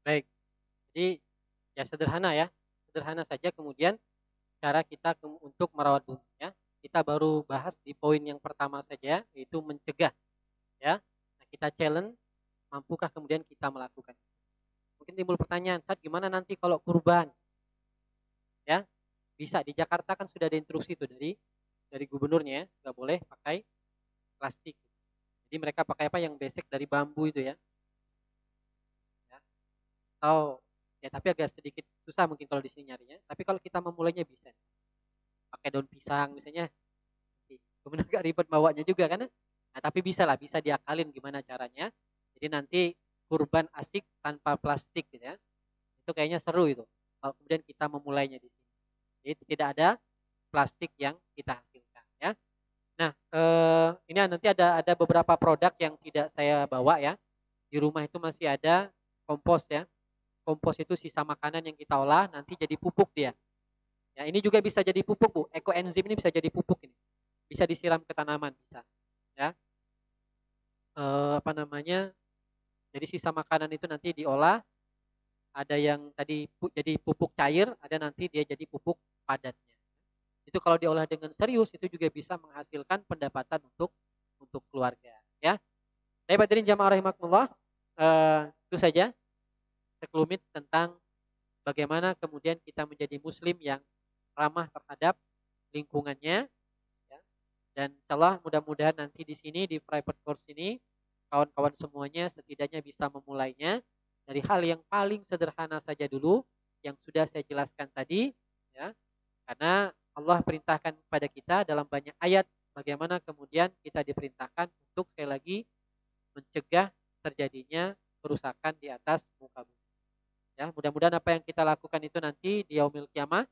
Baik. Jadi ya sederhana ya. Sederhana saja kemudian cara kita untuk merawat bumi ya. Kita baru bahas di poin yang pertama saja yaitu mencegah ya. Nah, kita challenge mampukah kemudian kita melakukan. Mungkin timbul pertanyaan, saat gimana nanti kalau kurban? Ya, bisa di Jakarta kan sudah ada instruksi itu dari gubernurnya ya, nggak boleh pakai plastik. Jadi mereka pakai apa yang basic dari bambu itu ya. Ya. Atau ya tapi agak sedikit susah mungkin kalau di sini nyarinya. Tapi kalau kita memulainya bisa. Pakai daun pisang misalnya. Kemudian agak ribet bawanya juga kan. Nah, tapi bisa lah, bisa diakalin gimana caranya. Jadi nanti kurban asik tanpa plastik gitu ya. Itu kayaknya seru itu. Kalau kemudian kita memulainya di sini. Jadi tidak ada plastik yang kita hasilkan ya. Nah, ini nanti ada beberapa produk yang tidak saya bawa ya. Di rumah itu masih ada kompos ya. Kompos itu sisa makanan yang kita olah nanti jadi pupuk dia. Ya, ini juga bisa jadi pupuk, Bu. Ekoenzim ini bisa jadi pupuk ini. Bisa disiram ke tanaman bisa. Ya. Apa namanya? Jadi sisa makanan itu nanti diolah, ada yang tadi jadi pupuk cair, ada nanti dia jadi pupuk padatnya. Itu kalau diolah dengan serius itu juga bisa menghasilkan pendapatan untuk keluarga, ya. Baik, hadirin jamaah rahimakumullah, itu saja sekelumit tentang bagaimana kemudian kita menjadi muslim yang ramah terhadap lingkungannya, ya. Dan insyaallah mudah-mudahan nanti di sini di private course ini kawan-kawan semuanya setidaknya bisa memulainya dari hal yang paling sederhana saja dulu yang sudah saya jelaskan tadi, ya. Karena Allah perintahkan kepada kita dalam banyak ayat bagaimana kemudian kita diperintahkan untuk sekali lagi mencegah terjadinya kerusakan di atas muka bumi. Ya, mudah-mudahan apa yang kita lakukan itu nanti di yaumil kiamah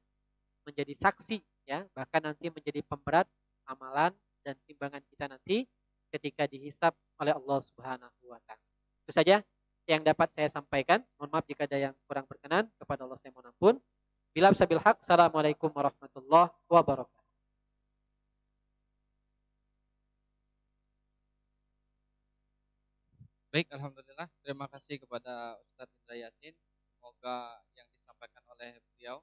menjadi saksi, ya, bahkan nanti menjadi pemberat amalan dan timbangan kita nanti ketika dihisab oleh Allah Subhanahu wa taala. Itu saja yang dapat saya sampaikan. Mohon maaf jika ada yang kurang berkenan, kepada Allah saya mohon ampun. Bila sabil haq, assalamualaikum warahmatullahi wabarakatuh. Baik, alhamdulillah. Terima kasih kepada Ustadz Indra Yasin. Semoga yang disampaikan oleh beliau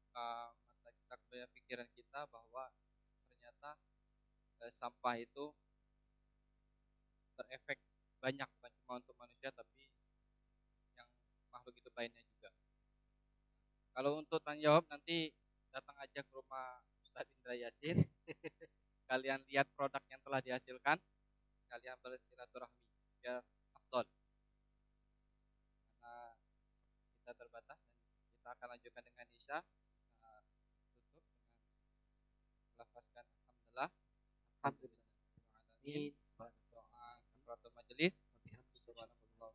membuka mata kita, kepada pikiran kita bahwa ternyata sampah itu berefek banyak, bukan cuma untuk manusia tapi yang makhluk hidup lainnya juga. Kalau untuk tanya jawab nanti datang aja ke rumah Ustadz Indra Yasin. Kalian lihat produk yang telah dihasilkan, kalian bersilaturahmi biar afdol. Karena kita terbatas dan kita akan lanjutkan dengan Isya. Kita tutup dengan melafazkan alhamdulillah, Alhamdulillah. alamin, doa kafaratul majelis. Subhanallah.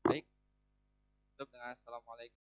Baik, tutup dengan assalamualaikum.